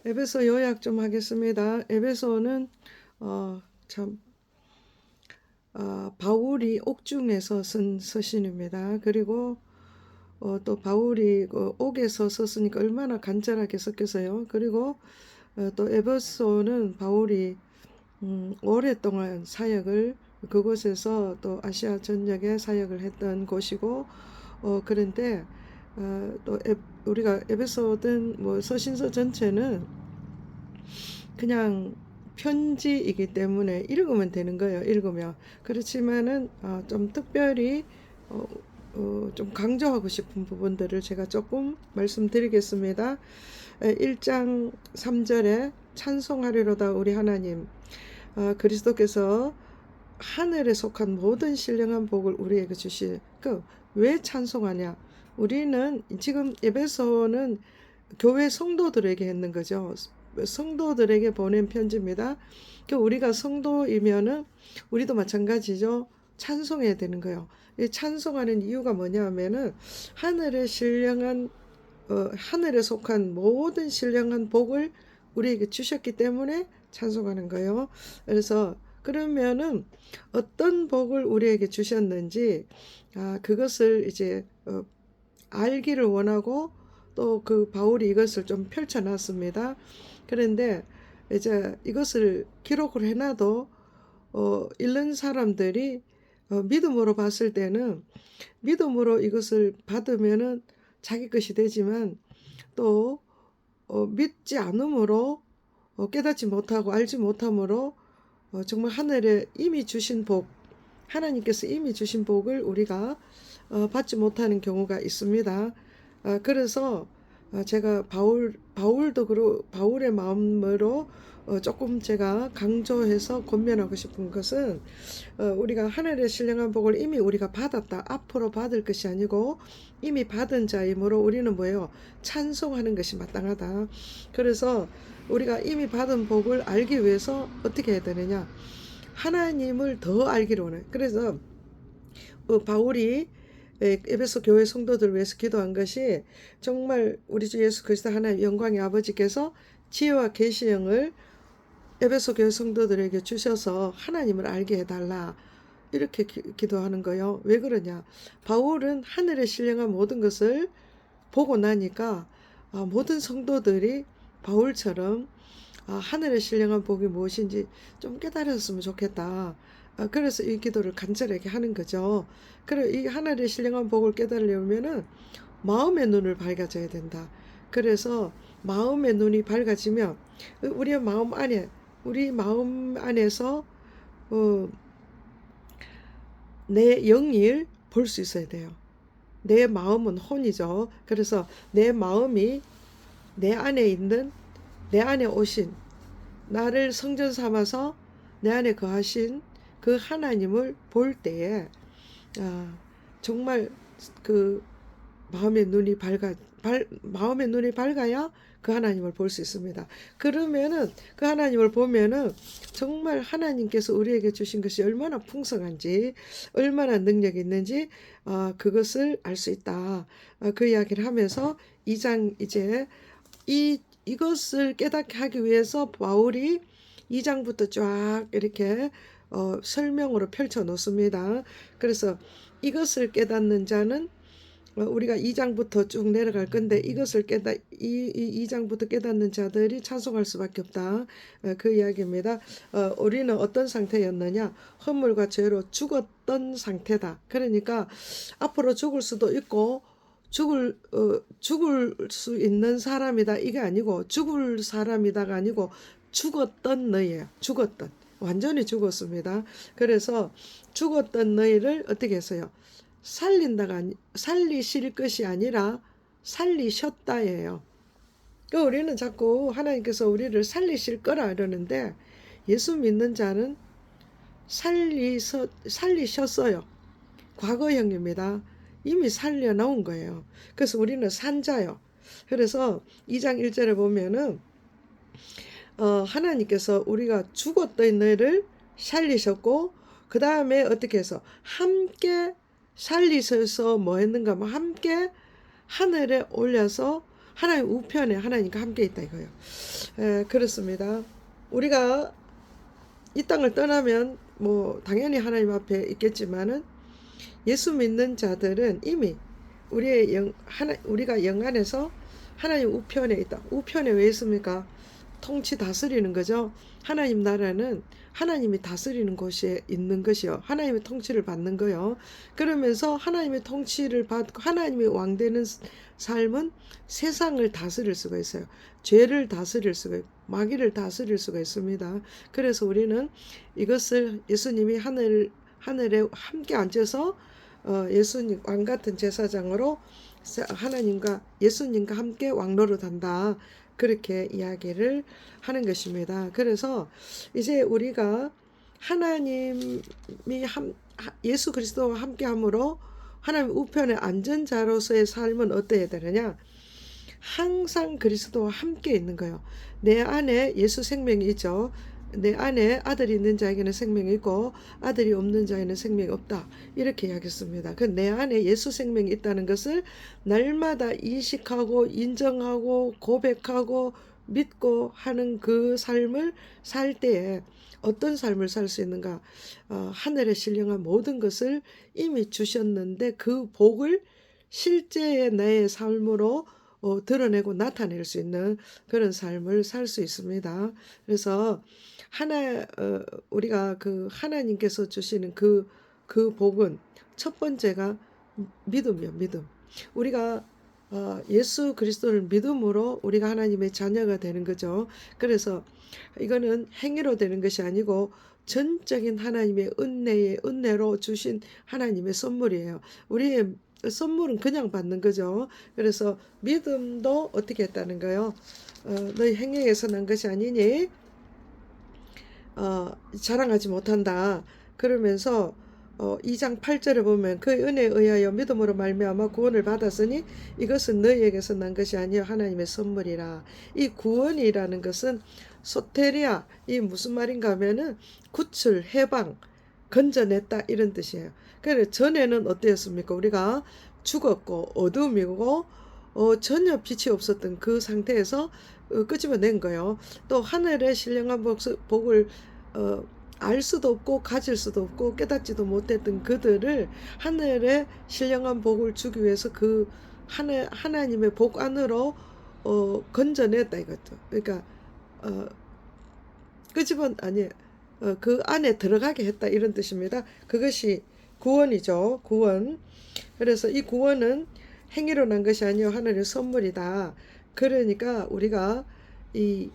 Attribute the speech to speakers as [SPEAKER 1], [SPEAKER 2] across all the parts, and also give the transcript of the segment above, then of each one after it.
[SPEAKER 1] 에베소 요약 좀 하겠습니다. 에베소는 참 바울이 옥중에서 쓴 서신입니다. 그리고 또 바울이 그 옥에서 썼으니까 얼마나 간절하게 썼겠어요. 그리고 또 에베소는 바울이 오랫동안 사역을 그곳에서 또 아시아 전역에 사역을 했던 곳이고 그런데 또 우리가 에베소든 뭐 서신서 전체는 그냥 편지이기 때문에 읽으면 되는 거예요. 읽으면. 그렇지만은 좀 특별히 좀 강조하고 싶은 부분들을 제가 조금 말씀드리겠습니다. 1장 3절에 찬송하리로다 우리 하나님. 그리스도께서 하늘에 속한 모든 신령한 복을 우리에게 주시. 왜 찬송하냐? 우리는 지금 에베소는 교회 성도들에게 했는 거죠. 성도들에게 보낸 편지입니다. 우리가 성도이면은 우리도 마찬가지죠. 찬송해야 되는 거예요. 이 찬송하는 이유가 뭐냐 하면은 하늘에 신령한 하늘에 속한 모든 신령한 복을 우리에게 주셨기 때문에 찬송하는 거예요. 그래서 그러면은 어떤 복을 우리에게 주셨는지 그것을 이제 알기를 원하고 또 그 바울이 이것을 좀 펼쳐놨습니다. 그런데 이제 이것을 기록을 해놔도 읽는 사람들이 믿음으로 봤을 때는 믿음으로 이것을 받으면은 자기 것이 되지만 또 믿지 않음으로 깨닫지 못하고 알지 못함으로 정말 하늘에 이미 주신 복, 하나님께서 이미 주신 복을 우리가 받지 못하는 경우가 있습니다. 그래서 제가 바울도 그러 바울의 마음으로 조금 제가 강조해서 권면하고 싶은 것은 우리가 하늘의 신령한 복을 이미 우리가 받았다. 앞으로 받을 것이 아니고 이미 받은 자이므로 우리는 뭐예요? 찬송하는 것이 마땅하다. 그래서 우리가 이미 받은 복을 알기 위해서 어떻게 해야 되느냐? 하나님을 더 알기를 원해. 그래서 바울이 에베소 교회 성도들을 위해서 기도한 것이 정말 우리 주 예수 그리스도 하나님 영광의 아버지께서 지혜와 계시형을 에베소 교회 성도들에게 주셔서 하나님을 알게 해달라. 이렇게 기도하는 거예요. 왜 그러냐? 바울은 하늘에 신령한 모든 것을 보고 나니까 모든 성도들이 바울처럼 하늘의 신령한 복이 무엇인지 좀 깨달았으면 좋겠다. 그래서 이 기도를 간절하게 하는 거죠. 그리고 이 하늘의 신령한 복을 깨달으려면은 마음의 눈을 밝아져야 된다. 그래서 마음의 눈이 밝아지면 우리 마음 안에서 어, 내 영일 볼 수 있어야 돼요. 내 마음은 혼이죠. 그래서 내 마음이 내 안에 있는 내 안에 오신 나를 성전 삼아서 내 안에 거하신 그 하나님을 볼 때에 정말 그 마음의 눈이 밝아야 그 하나님을 볼 수 있습니다. 그러면은 그 하나님을 보면은 정말 하나님께서 우리에게 주신 것이 얼마나 풍성한지, 얼마나 능력이 있는지 그것을 알 수 있다. 그 이야기를 하면서 2장 이제 이것을 깨닫게 하기 위해서 바울이 2장부터 쫙 이렇게 설명으로 펼쳐 놓습니다. 그래서 이것을 깨닫는 자는 우리가 2장부터 쭉 내려갈 건데 이것을 이 2장부터 깨닫는 자들이 찬송할 수밖에 없다. 그 이야기입니다. 우리는 어떤 상태였느냐? 허물과 죄로 죽었던 상태다. 그러니까 앞으로 죽을 수도 있고 죽을 수 있는 사람이다. 이게 아니고 죽을 사람이다가 아니고 죽었던 너희예요. 죽었던. 완전히 죽었습니다. 그래서 죽었던 너희를 어떻게 했어요? 살리실 것이 아니라 살리셨다예요. 우리는 자꾸 하나님께서 우리를 살리실 거라 이러는데 예수 믿는 자는 살리셨어요. 과거형입니다. 이미 살려놓은 거예요. 그래서 우리는 산자요. 그래서 2장 1절에 보면은 하나님께서 우리가 죽었던 너희를 살리셨고 그 다음에 어떻게 해서 함께 살리셔서 뭐 했는가 하면 함께 하늘에 올려서 하나님 우편에 하나님과 함께 있다 이거예요. 그렇습니다. 우리가 이 땅을 떠나면 뭐 당연히 하나님 앞에 있겠지만은 예수 믿는 자들은 이미 우리가 영 안에서 하나님 우편에 있다. 우편에 왜 있습니까? 통치 다스리는 거죠. 하나님 나라는 하나님이 다스리는 곳에 있는 것이요. 하나님의 통치를 받는 거요. 그러면서 하나님의 통치를 받고 하나님이 왕되는 삶은 세상을 다스릴 수가 있어요. 죄를 다스릴 수가 있고 마귀를 다스릴 수가 있습니다. 그래서 우리는 이것을 예수님이 하늘에 함께 앉아서 예수님 왕 같은 제사장으로 하나님과 예수님과 함께 왕노릇한다. 그렇게 이야기를 하는 것입니다. 그래서 이제 우리가 하나님이 예수 그리스도와 함께함으로 하나님 우편의 안전자로서의 삶은 어때야 되느냐? 항상 그리스도와 함께 있는 거예요. 내 안에 예수 생명이 있죠. 내 안에 아들이 있는 자에게는 생명이 있고 아들이 없는 자에는 생명이 없다. 이렇게 이야기했습니다. 그 내 안에 예수 생명이 있다는 것을 날마다 인식하고 인정하고 고백하고 믿고 하는 그 삶을 살 때에 어떤 삶을 살 수 있는가? 하늘에 신령한 모든 것을 이미 주셨는데 그 복을 실제의 나의 삶으로 드러내고 나타낼 수 있는 그런 삶을 살 수 있습니다. 그래서 우리가 그 하나님께서 주시는 그 복은 첫 번째가 믿음이요, 믿음. 우리가 예수 그리스도를 믿음으로 우리가 하나님의 자녀가 되는 거죠. 그래서 이거는 행위로 되는 것이 아니고 전적인 하나님의 은혜로 주신 하나님의 선물이에요. 우리의 선물은 그냥 받는 거죠. 그래서 믿음도 어떻게 했다는 거예요? 너희 행위에서 난 것이 아니니 자랑하지 못한다. 그러면서 2장 8절에 보면 그 은혜에 의하여 믿음으로 말미암아 구원을 받았으니 이것은 너희에게서 난 것이 아니요 하나님의 선물이라. 이 구원이라는 것은 소테리아, 이 무슨 말인가 하면은 구출, 해방, 건져냈다 이런 뜻이에요. 그래 전에는 어땠습니까? 우리가 죽었고 어둠이고 전혀 빛이 없었던 그 상태에서 끄집어낸 거예요. 또 하늘의 신령한 복을 알 수도 없고 가질 수도 없고 깨닫지도 못했던 그들을 하늘의 신령한 복을 주기 위해서 그 하나님의 복 안으로 건져냈다 이것도. 그러니까 그 안에 들어가게 했다 이런 뜻입니다. 그것이 구원이죠. 구원. 그래서 이 구원은 행위로 난 것이 아니요 하늘의 선물이다. 그러니까 우리가 이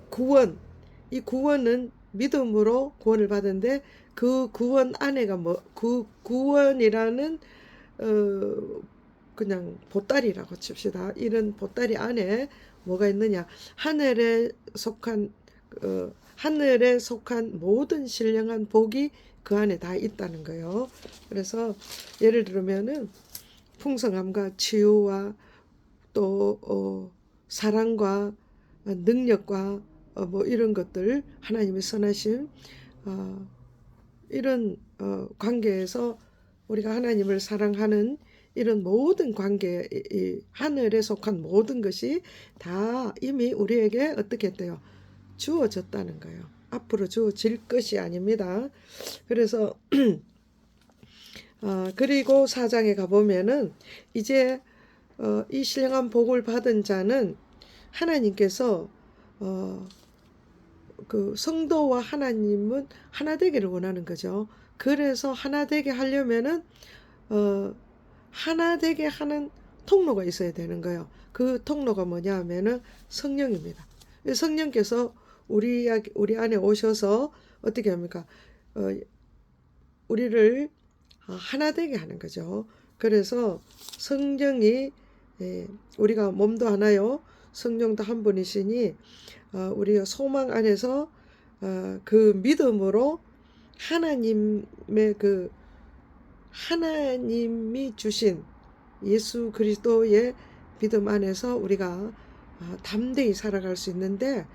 [SPEAKER 1] 구원은 믿음으로 구원을 받은데 그 구원 안에가 그 구원이라는 그냥 보따리라고 칩시다. 이런 보따리 안에 뭐가 있느냐? 하늘에 속한 모든 신령한 복이 그 안에 다 있다는 거예요. 그래서 예를 들면은 풍성함과 치유와 또 사랑과 능력과 뭐 이런 것들 하나님의 선하심 이런 관계에서 우리가 하나님을 사랑하는 이런 모든 관계 하늘에 속한 모든 것이 다 이미 우리에게 어떻게 했대요? 주어졌다는 거예요. 앞으로 주어질 것이 아닙니다. 그래서 그리고 4장에 가보면은 이제 이 신령한 복을 받은 자는 하나님께서 그 성도와 하나님은 하나 되기를 원하는 거죠. 그래서 하나 되게 하려면은 하나 되게 하는 통로가 있어야 되는 거예요. 그 통로가 뭐냐 하면은 성령입니다. 성령께서 우리 안에 오셔서 어떻게 합니까? 우리를 하나 되게 하는 거죠. 그래서 성령이 우리가 몸도 하나요. 성령도 한 분이시니 우리가 소망 안에서 그 믿음으로 하나님의 그 하나님이 주신 예수 그리스도의 믿음 안에서 우리가 담대히 살아갈 수 있는데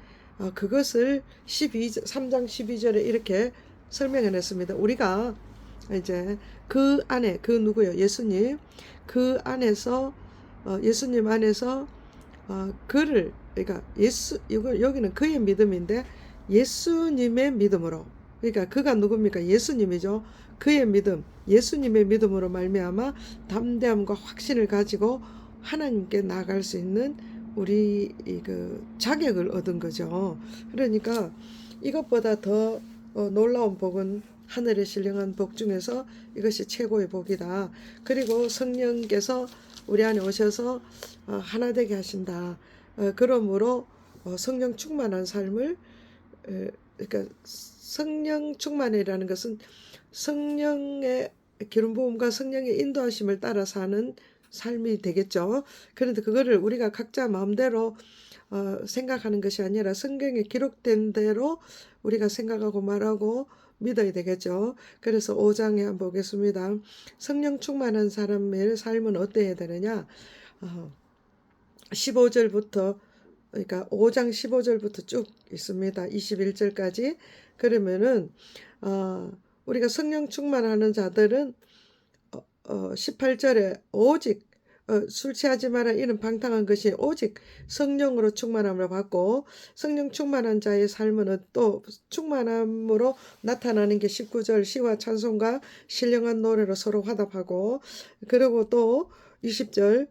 [SPEAKER 1] 그것을 3장 12절에 이렇게 설명해 냈습니다. 우리가 이제 그 안에 그 누구요? 예수님 그 안에서 예수님 안에서 그를 그러니까 여기는 그의 믿음인데 예수님의 믿음으로 그러니까 그가 누굽니까? 예수님이죠. 그의 믿음, 예수님의 믿음으로 말미암아 담대함과 확신을 가지고 하나님께 나아갈 수 있는 우리 그 자격을 얻은 거죠. 그러니까 이것보다 더 놀라운 복은 하늘에 신령한 복 중에서 이것이 최고의 복이다. 그리고 성령께서 우리 안에 오셔서 하나 되게 하신다. 그러므로 성령 충만한 삶을 그러니까 성령 충만이라는 것은 성령의 기름 부음과 성령의 인도하심을 따라 사는 삶이 되겠죠. 그런데 그거를 우리가 각자 마음대로 생각하는 것이 아니라 성경에 기록된 대로 우리가 생각하고 말하고 믿어야 되겠죠. 그래서 5장에 한번 보겠습니다. 성령 충만한 사람의 삶은 어때야 되느냐? 15절부터 그러니까 5장 15절부터 쭉 있습니다. 21절까지. 그러면은 우리가 성령 충만하는 자들은 18절에 오직 술 취하지 마라 이는 방탕한 것이 오직 성령으로 충만함을 받고 성령 충만한 자의 삶은 또 충만함으로 나타나는 게 19절 시와 찬송과 신령한 노래로 서로 화답하고 그리고 또 20절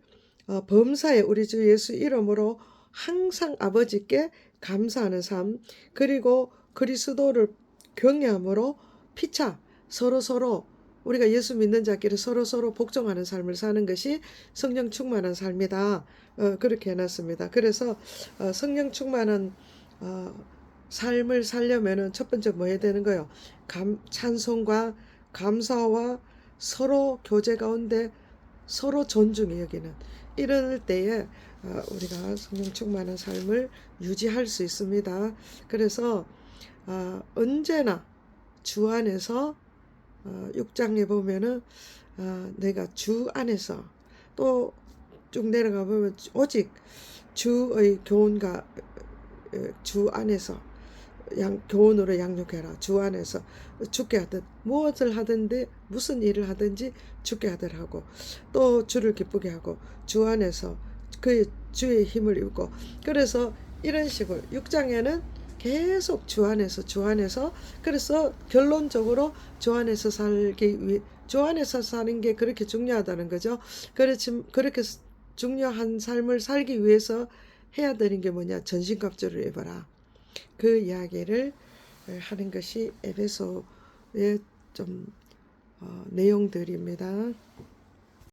[SPEAKER 1] 범사에 우리 주 예수 이름으로 항상 아버지께 감사하는 삶 그리고 그리스도를 경외함으로 피차 서로서로 우리가 예수 믿는 자끼리 서로서로 복종하는 삶을 사는 것이 성령 충만한 삶이다. 그렇게 해놨습니다. 그래서 성령 충만한 삶을 살려면은 첫 번째 뭐 해야 되는 거예요? 찬송과 감사와 서로 교제 가운데 서로 존중해 여기는 이럴 때에 우리가 성령 충만한 삶을 유지할 수 있습니다. 그래서 언제나 주 안에서 6장에 보면은 내가 주 안에서 또 쭉 내려가 보면 오직 주의 교훈과 주 안에서 교훈으로 양육해라. 주 안에서 죽게 하든 무엇을 하든지 무슨 일을 하든지 죽게 하더라고. 또 주를 기쁘게 하고 주 안에서 그의 주의 힘을 입고 그래서 이런 식으로 6장에는 계속 주 안에서 그래서 결론적으로 주 안에서 살기 위해 주 안에서 사는 게 그렇게 중요하다는 거죠. 그렇게 중요한 삶을 살기 위해서 해야 되는 게 뭐냐? 전신갑주를 입어라. 그 이야기를 하는 것이 에베소의 좀 내용들입니다.